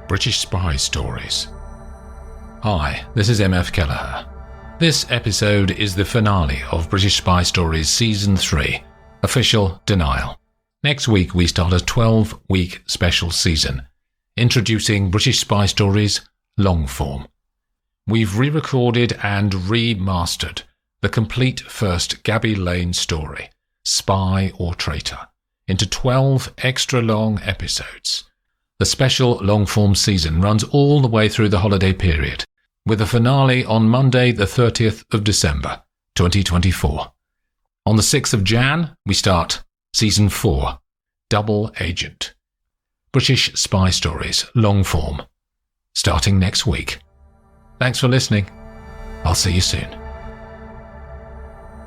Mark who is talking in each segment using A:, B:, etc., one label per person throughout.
A: British Spy Stories. Hi, this is MF Kelleher. This episode is the finale of British Spy Stories Season 3, Official Denial. Next week we start a 12-week special season, introducing British Spy Stories long form. We've re-recorded and remastered the complete first Gabby Lane story, Spy or Traitor, into 12 extra long episodes. The special long-form season runs all the way through the holiday period, with a finale on Monday the 30th of December, 2024. On the 6th of Jan, we start Season 4, Double Agent. British Spy Stories, long form, starting next week. Thanks for listening. I'll see you soon.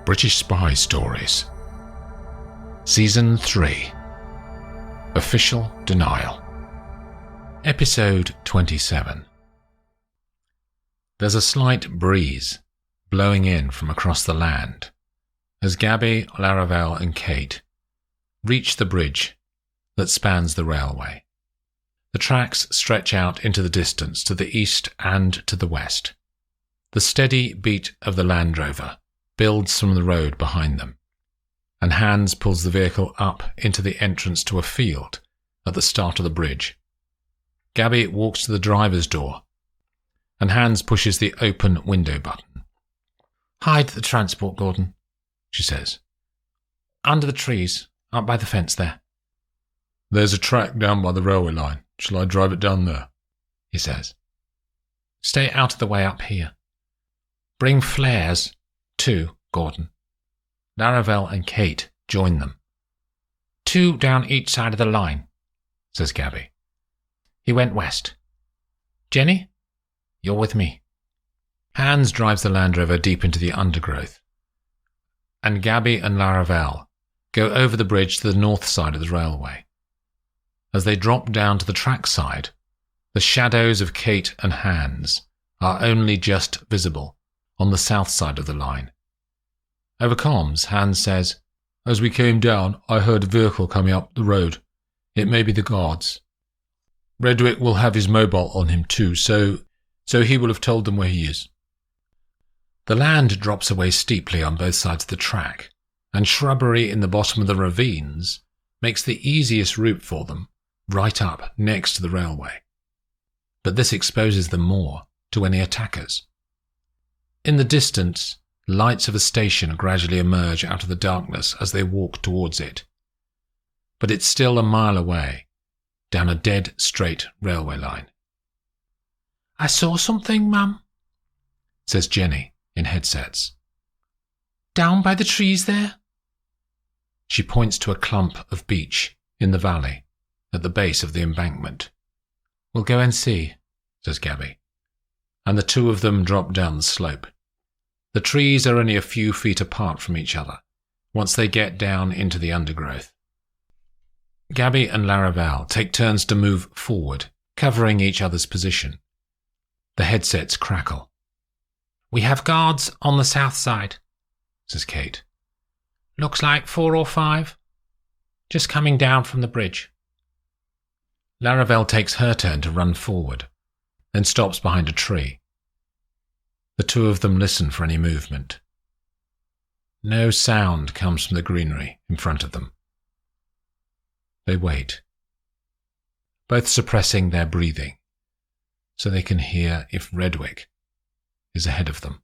A: British Spy Stories. Season 3, Official Denial. Episode 27. There's a slight breeze blowing in from across the land as Gabby, Laravel and Kate reach the bridge that spans the railway. The tracks stretch out into the distance to the east and to the west. The steady beat of the Land Rover builds from the road behind them, and Hans pulls the vehicle up into the entrance to a field at the start of the bridge. Gabby walks to the driver's door, and Hans pushes the open window button. "Hide the transport, Gordon," she says. "Under the trees, up by the fence there." "There's a track down by the railway line. Shall I drive it down there?" he says. "Stay out of the way up here. Bring flares, too, Gordon." Laravel and Kate join them. "2 down each side of the line," says Gabby. "He went west. Jenny, you're with me." Hans drives the Land Rover deep into the undergrowth, and Gabby and Laravel go over the bridge to the north side of the railway. As they drop down to the track side, the shadows of Kate and Hans are only just visible on the south side of the line. Over comms, Hans says, "As we came down, I heard a vehicle coming up the road. It may be the guards. Redwick will have his mobile on him too, so he will have told them where he is." The land drops away steeply on both sides of the track, and shrubbery in the bottom of the ravines makes the easiest route for them right up next to the railway. But this exposes them more to any attackers. In the distance, lights of a station gradually emerge out of the darkness as they walk towards it. But it's still a mile away, down a dead straight railway line. "I saw something, Mum," says Jenny in headsets. "Down by the trees there." She points to a clump of beech in the valley at the base of the embankment. "We'll go and see," says Gabby, and the two of them drop down the slope. The trees are only a few feet apart from each other once they get down into the undergrowth. Gabby and Laravel take turns to move forward, covering each other's position. The headsets crackle. "We have guards on the south side," says Kate. "Looks like 4 or 5. Just coming down from the bridge." Laravel takes her turn to run forward, then stops behind a tree. The two of them listen for any movement. No sound comes from the greenery in front of them. They wait, both suppressing their breathing, so they can hear if Redwick is ahead of them.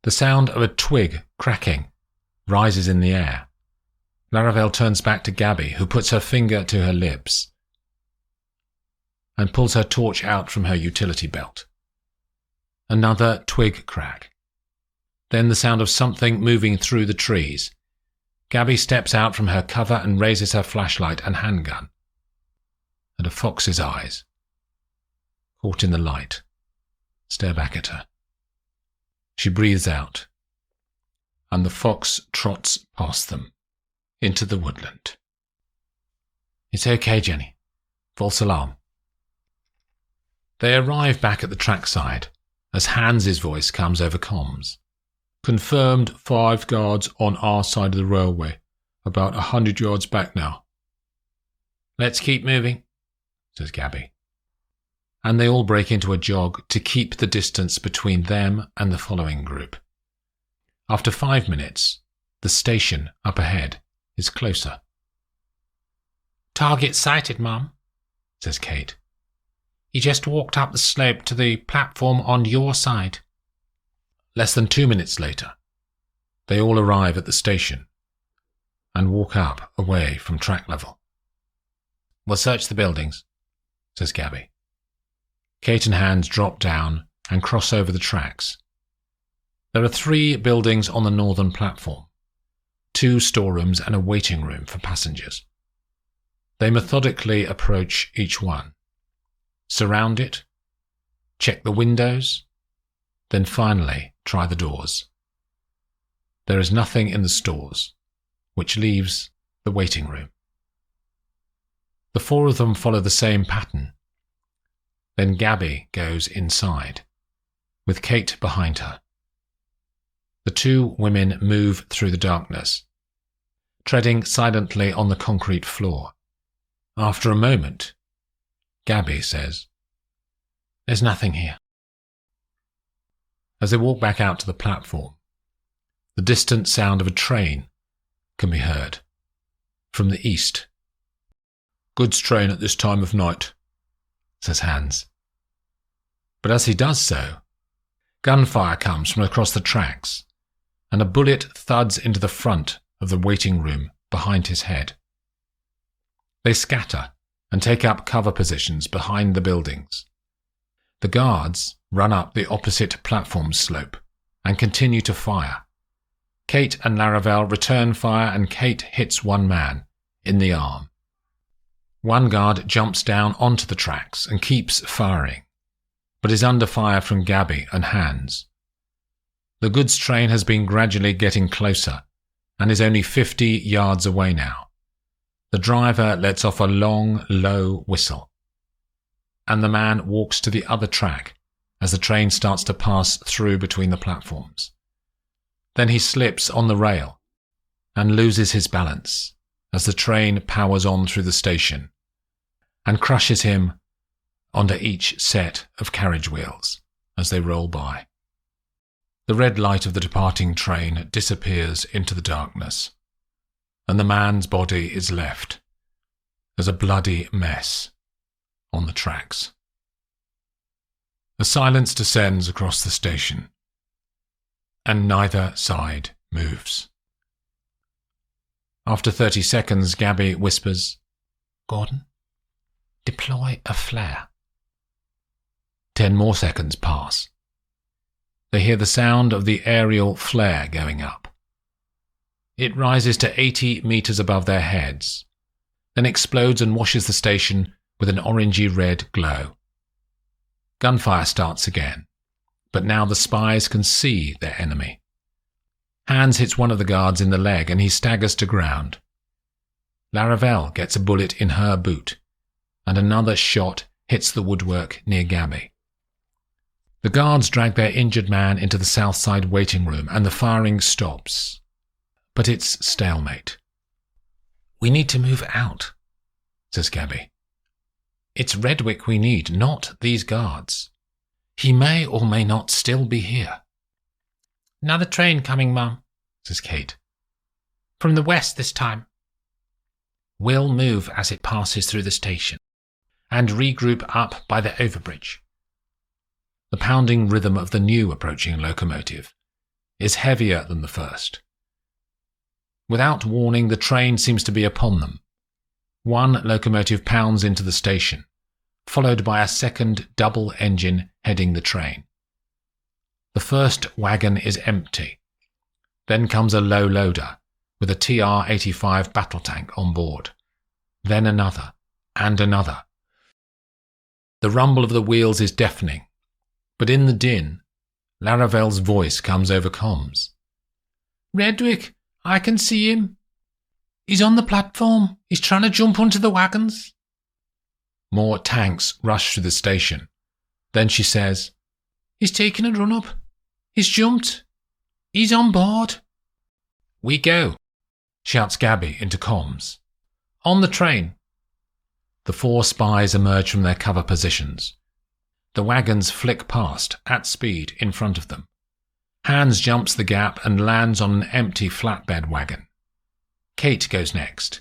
A: The sound of a twig cracking rises in the air. Laravel turns back to Gabby, who puts her finger to her lips and pulls her torch out from her utility belt. Another twig crack. Then the sound of something moving through the trees. Gabby steps out from her cover and raises her flashlight and handgun. And a fox's eyes, caught in the light, stare back at her. She breathes out, and the fox trots past them into the woodland. "It's okay, Jenny. False alarm." They arrive back at the trackside as Hans's voice comes over comms. "Confirmed 5 guards on our side of the railway, about 100 yards back now." "Let's keep moving," says Gabby. And they all break into a jog to keep the distance between them and the following group. After 5 minutes, the station up ahead is closer.
B: "Target sighted, Mum," says Kate. "He just walked up the slope to the platform on your side."
A: Less than 2 minutes later, they all arrive at the station and walk up away from track level. "We'll search the buildings," says Gabby. Kate and Hans drop down and cross over the tracks. There are 3 buildings on the northern platform, 2 storerooms and a waiting room for passengers. They methodically approach each one, surround it, check the windows, then finally try the doors. There is nothing in the stores, which leaves the waiting room. The 4 of them follow the same pattern. Then Gabby goes inside, with Kate behind her. The 2 women move through the darkness, treading silently on the concrete floor. After a moment, Gabby says, "There's nothing here." As they walk back out to the platform, the distant sound of a train can be heard from the east. "Goods train at this time of night," says Hans. But as he does so, gunfire comes from across the tracks, and a bullet thuds into the front of the waiting room behind his head. They scatter and take up cover positions behind the buildings. The guards run up the opposite platform slope and continue to fire. Kate and Laravel return fire, and Kate hits one man in the arm. One guard jumps down onto the tracks and keeps firing, but is under fire from Gabby and Hans. The goods train has been gradually getting closer and is only 50 yards away now. The driver lets off a long, low whistle, and the man walks to the other track as the train starts to pass through between the platforms. Then he slips on the rail and loses his balance as the train powers on through the station and crushes him onto each set of carriage wheels as they roll by. The red light of the departing train disappears into the darkness, and the man's body is left as a bloody mess on the tracks. A silence descends across the station, and neither side moves. After 30 seconds, Gabby whispers, "Gordon, deploy a flare." 10 more seconds pass. They hear the sound of the aerial flare going up. It rises to 80 meters above their heads, then explodes and washes the station with an orangey-red glow. Gunfire starts again, but now the spies can see their enemy. Hans hits one of the guards in the leg and he staggers to ground. Laravel gets a bullet in her boot, and another shot hits the woodwork near Gabby. The guards drag their injured man into the south side waiting room, and the firing stops. But it's stalemate. "We need to move out," says Gabby. "It's Redwick we need, not these guards. He may or may not still be here." "Another train coming, Mum," says Kate. "From the west this time." "We'll move as it passes through the station, and regroup up by the overbridge." The pounding rhythm of the new approaching locomotive is heavier than the first. Without warning, the train seems to be upon them. One locomotive pounds into the station, followed by a second double engine heading the train. The first wagon is empty. Then comes a low loader with a TR-85 battle tank on board. Then another, and another. The rumble of the wheels is deafening, but in the din, Laravel's voice comes over comms. "Redwick, I can see him. He's on the platform. He's trying to jump onto the wagons." More tanks rush through the station. Then she says, "He's taken a run-up. He's jumped. He's on board." "We go," shouts Gabby into comms. "On the train." the 4 spies emerge from their cover positions. The wagons flick past, at speed, in front of them. Hans jumps the gap and lands on an empty flatbed wagon. Kate goes next,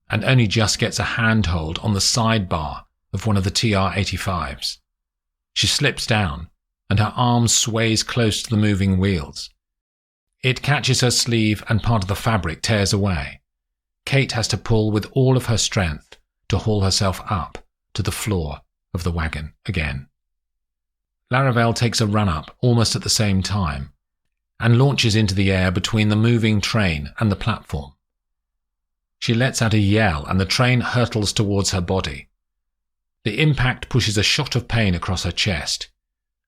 A: and only just gets a handhold on the sidebar of one of the TR-85s. She slips down, and her arm sways close to the moving wheels. It catches her sleeve and part of the fabric tears away. Kate has to pull with all of her strength to haul herself up to the floor of the wagon again. Laravel takes a run-up almost at the same time and launches into the air between the moving train and the platform. She lets out a yell and the train hurtles towards her body. The impact pushes a shot of pain across her chest.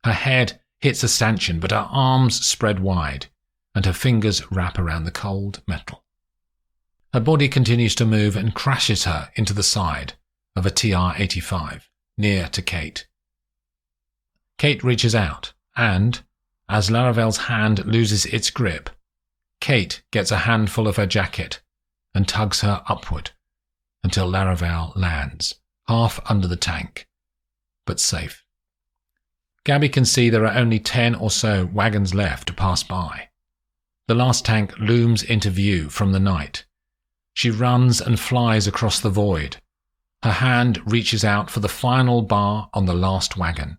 A: Her head hits a stanchion, but her arms spread wide, and her fingers wrap around the cold metal. Her body continues to move and crashes her into the side of a TR-85, near to Kate. Kate reaches out, and, as Laravel's hand loses its grip, Kate gets a handful of her jacket and tugs her upward until Laravel lands, half under the tank, but safe. Gabby can see there are only 10 or so wagons left to pass by. The last tank looms into view from the night. She runs and flies across the void. Her hand reaches out for the final bar on the last wagon.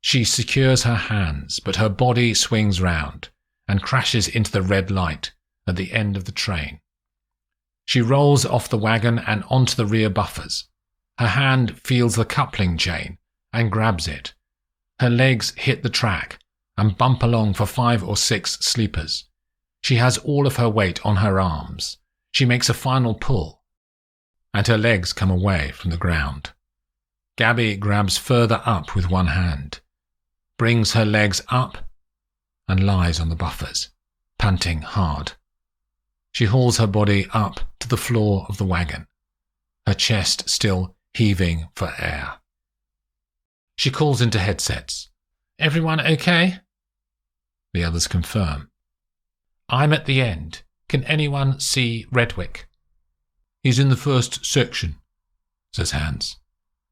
A: She secures her hands, but her body swings round and crashes into the red light at the end of the train. She rolls off the wagon and onto the rear buffers. Her hand feels the coupling chain and grabs it. Her legs hit the track and bump along for 5 or 6 sleepers. She has all of her weight on her arms. She makes a final pull, and her legs come away from the ground. Gabby grabs further up with one hand, brings her legs up, and lies on the buffers, panting hard. She hauls her body up to the floor of the wagon, her chest still heaving for air. She calls into headsets. "Everyone okay?" The others confirm. "I'm at the end. Can anyone see Redwick?" "He's in the first section," says Hans.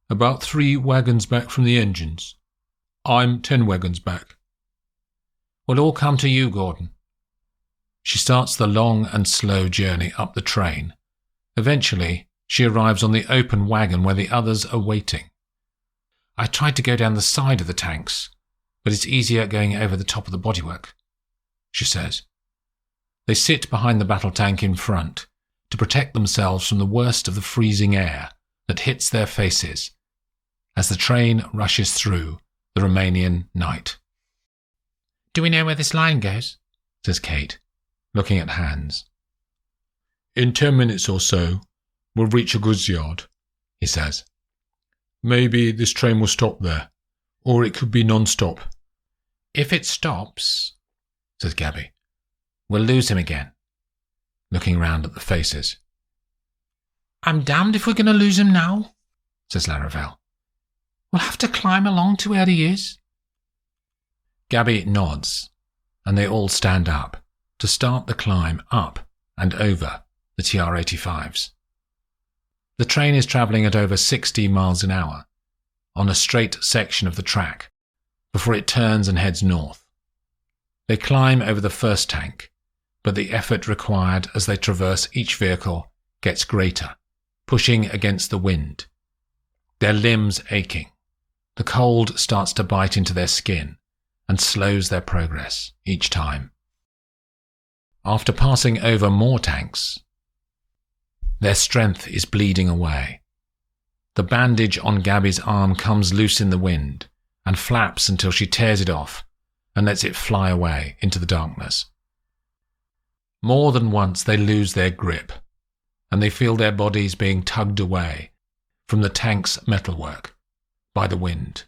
A: "About 3 wagons back from the engines. I'm 10 wagons back." "We'll all come to you, Gordon." She starts the long and slow journey up the train. Eventually, she arrives on the open wagon where the others are waiting. "I tried to go down the side of the tanks, but it's easier going over the top of the bodywork," she says. They sit behind the battle tank in front to protect themselves from the worst of the freezing air that hits their faces as the train rushes through the Romanian night. "Do we know where this line goes?" says Kate, looking at Hans. "In 10 minutes or so, we'll reach a goods yard," he says. "Maybe this train will stop there, or it could be non-stop." "If it stops," says Gabby, "we'll lose him again," looking round at the faces. "I'm damned if we're going to lose him now," says Laravel. "We'll have to climb along to where he is." Gabby nods, and they all stand up to start the climb up and over the TR-85s. The train is travelling at over 60 miles an hour on a straight section of the track before it turns and heads north. They climb over the first tank, but the effort required as they traverse each vehicle gets greater, pushing against the wind. Their limbs aching. The cold starts to bite into their skin and slows their progress each time. After passing over more tanks, their strength is bleeding away. The bandage on Gabby's arm comes loose in the wind and flaps until she tears it off and lets it fly away into the darkness. More than once they lose their grip, and they feel their bodies being tugged away from the tank's metalwork by the wind.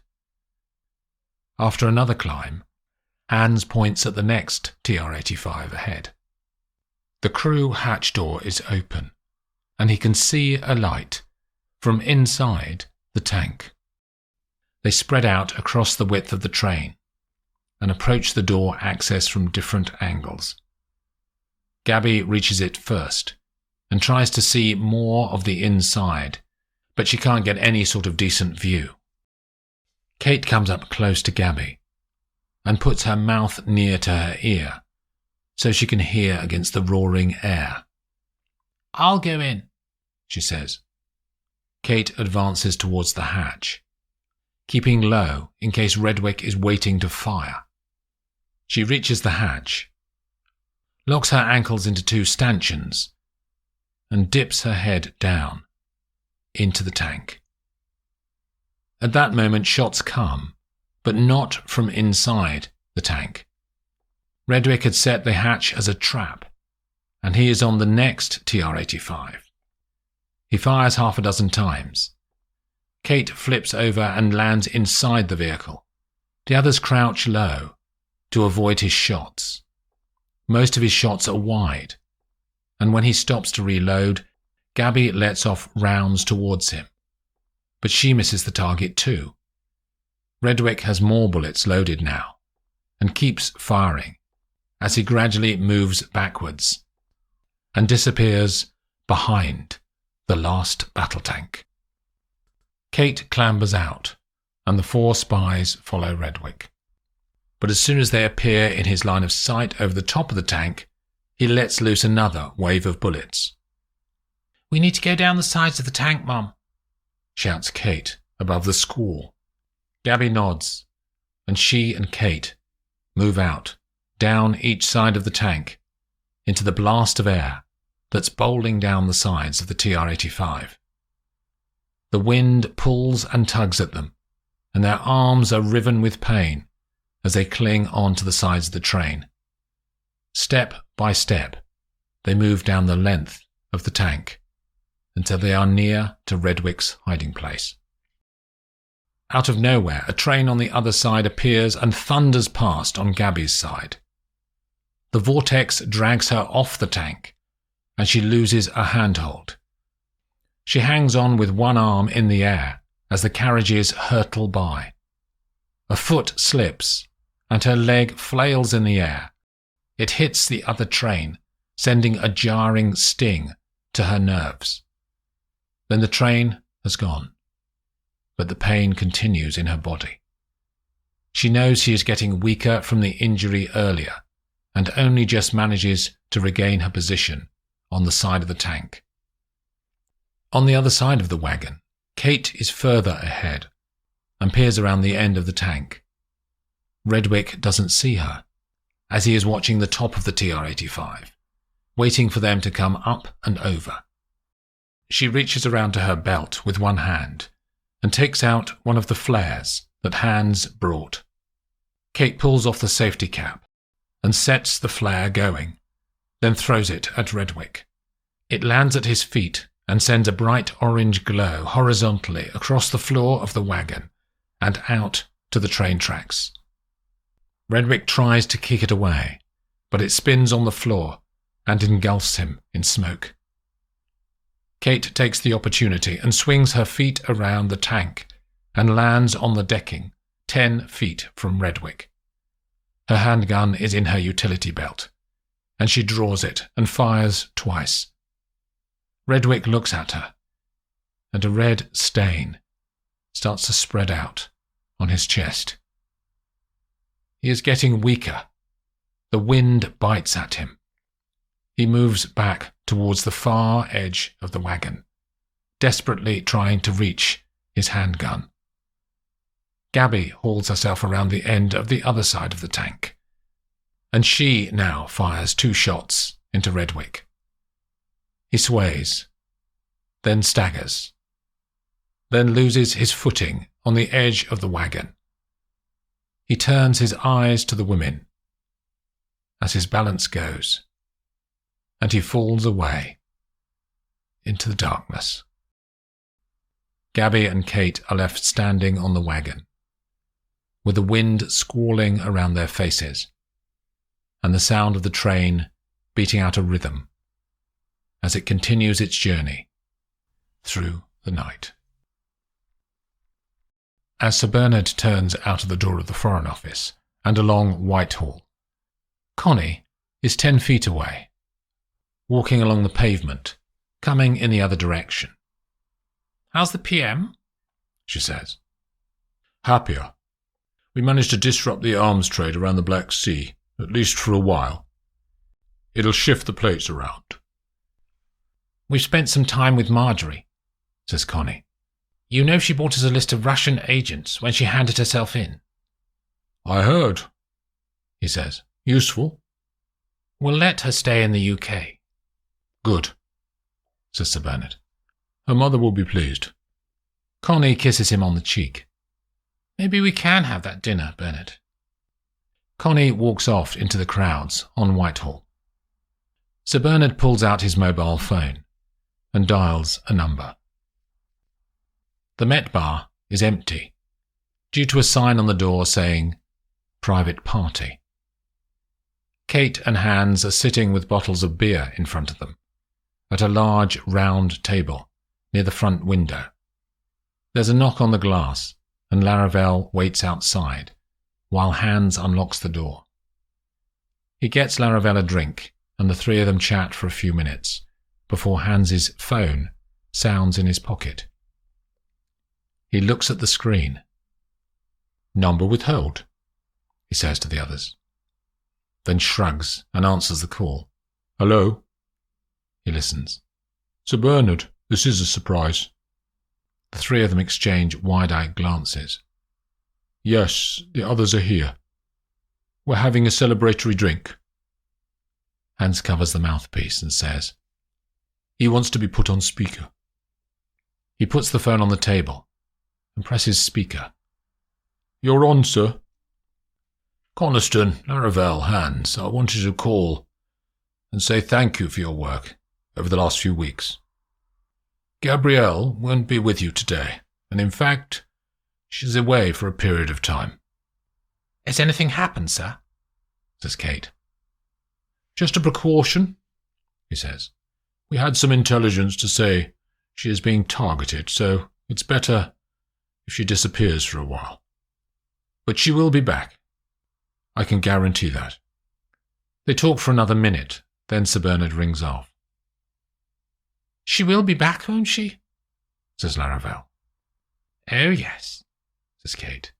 A: After another climb, Hans points at the next TR-85 ahead. The crew hatch door is open, and he can see a light from inside the tank. They spread out across the width of the train and approach the door access from different angles. Gabby reaches it first and tries to see more of the inside, but she can't get any sort of decent view. Kate comes up close to Gabby and puts her mouth near to her ear so she can hear against the roaring air.
B: "I'll go in,"
A: she says. Kate advances towards the hatch, keeping low in case Redwick is waiting to fire. She reaches the hatch, locks her ankles into two stanchions, and dips her head down into the tank. At that moment, shots come, but not from inside the tank. Redwick had set the hatch as a trap, and he is on the next TR-85. He fires half a dozen times. Kate flips over and lands inside the vehicle. The others crouch low to avoid his shots. Most of his shots are wide, and when he stops to reload, Gabby lets off rounds towards him. But she misses the target too. Redwick has more bullets loaded now, and keeps firing as he gradually moves backwards and disappears behind the last battle tank. Kate clambers out, and the 4 spies follow Redwick. But as soon as they appear in his line of sight over the top of the tank, he lets loose another wave of bullets.
B: "We need to go down the sides of the tank, Mum,"
A: shouts Kate above the squall. Gabby nods, and she and Kate move out, down each side of the tank, into the blast of air that's bowling down the sides of the TR-85. The wind pulls and tugs at them, and their arms are riven with pain as they cling on to the sides of the train. Step by step, they move down the length of the tank until they are near to Redwick's hiding place. Out of nowhere, a train on the other side appears and thunders past on Gabby's side. The vortex drags her off the tank, and she loses a handhold. She hangs on with one arm in the air as the carriages hurtle by. A foot slips, and her leg flails in the air. It hits the other train, sending a jarring sting to her nerves. Then the train has gone, but the pain continues in her body. She knows she is getting weaker from the injury earlier, and only just manages to regain her position on the side of the tank. On the other side of the wagon, Kate is further ahead and peers around the end of the tank. Redwick doesn't see her, as he is watching the top of the TR-85, waiting for them to come up and over. She reaches around to her belt with one hand and takes out one of the flares that Hans brought. Kate pulls off the safety cap and sets the flare going, then throws it at Redwick. It lands at his feet and sends a bright orange glow horizontally across the floor of the wagon and out to the train tracks. Redwick tries to kick it away, but it spins on the floor and engulfs him in smoke. Kate takes the opportunity and swings her feet around the tank and lands on the decking 10 feet from Redwick. Her handgun is in her utility belt, and she draws it and fires twice. Redwick looks at her, and a red stain starts to spread out on his chest. He is getting weaker. The wind bites at him. He moves back towards the far edge of the wagon, desperately trying to reach his handgun. Gabby hauls herself around the end of the other side of the tank, and she now fires 2 shots into Redwick. He sways, then staggers, then loses his footing on the edge of the wagon. He turns his eyes to the women as his balance goes, and he falls away into the darkness. Gabby and Kate are left standing on the wagon, with the wind squalling around their faces, and the sound of the train beating out a rhythm as it continues its journey through the night. As Sir Bernard turns out of the door of the Foreign Office and along Whitehall, Connie is 10 feet away, walking along the pavement, coming in the other direction.
B: How's the PM?
A: She says. Happier. We managed to disrupt the arms trade around the Black Sea, at least for a while. It'll shift the plates around.
B: We've spent some time with Marjorie, says Connie. You know she brought us a list of Russian agents when she handed herself in.
A: I heard, he says. Useful.
B: We'll let her stay in the UK.
A: Good, says Sir Bernard. Her mother will be pleased.
B: Connie kisses him on the cheek. Maybe we can have that dinner, Bernard. Connie walks off into the crowds on Whitehall. Sir Bernard pulls out his mobile phone and dials a number. The Met Bar is empty, due to a sign on the door saying, Private Party. Kate and Hans are sitting with bottles of beer in front of them, at a large round table near the front window. There's a knock on the glass, and Laravel waits outside, while Hans unlocks the door. He gets Laravel a drink, and the three of them chat for a few minutes, before Hans's phone sounds in his pocket. He looks at the screen. Number withheld, he says to the others, then shrugs and answers the call. Hello? He listens. Sir Bernard, this is a surprise. The three of them exchange wide-eyed glances. Yes, the others are here. We're having a celebratory drink. Hans covers the mouthpiece and says, He wants to be put on speaker. He puts the phone on the table and presses speaker. You're on, sir. Coniston, Laravel, Hans, I wanted to call and say thank you for your work over the last few weeks. Gabrielle won't be with you today, and in fact, she's away for a period of time. Has anything happened, sir? Says Kate.
A: Just a precaution, he says. We had some intelligence to say she is being targeted, so it's better if she disappears for a while. But she will be back. I can guarantee that. They talk for another minute, then Sir Bernard rings off. She will be back, won't she? Says Laravel.
B: Oh, yes,
A: says Kate.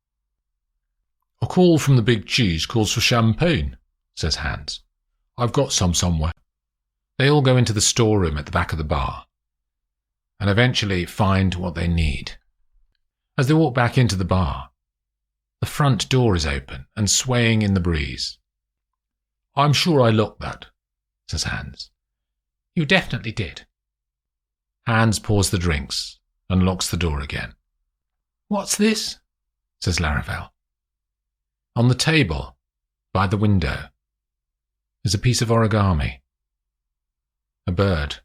A: A call from the Big Cheese calls for champagne, says Hans. I've got some somewhere. They all go into the storeroom at the back of the bar, and eventually find what they need. As they walk back into the bar, the front door is open and swaying in the breeze. I'm sure I locked that, says Hans.
B: You definitely did.
A: Hans pours the drinks and locks the door again.
B: What's this?
A: Says Laravel. On the table, by the window, is a piece of origami. A bird,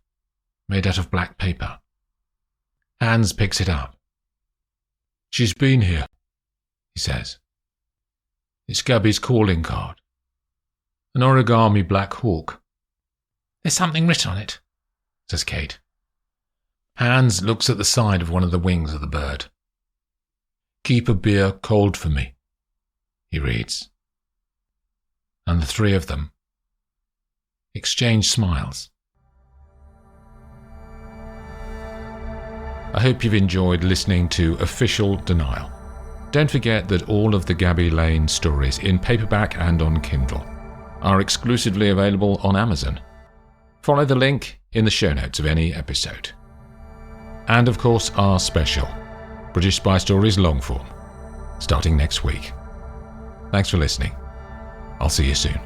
A: made out of black paper. Hans picks it up. She's been here, he says. It's Gabby's calling card. An origami black hawk.
B: There's something written on it, says Kate.
A: Hans looks at the side of one of the wings of the bird. Keep a beer cold for me, he reads. And the three of them exchange smiles. I hope you've enjoyed listening to Official Denial. Don't forget that all of the Gabby Lane stories in paperback and on Kindle are exclusively available on Amazon. Follow the link in the show notes of any episode. And of course our special, British Spy Stories long form, starting next week. Thanks for listening. I'll see you soon.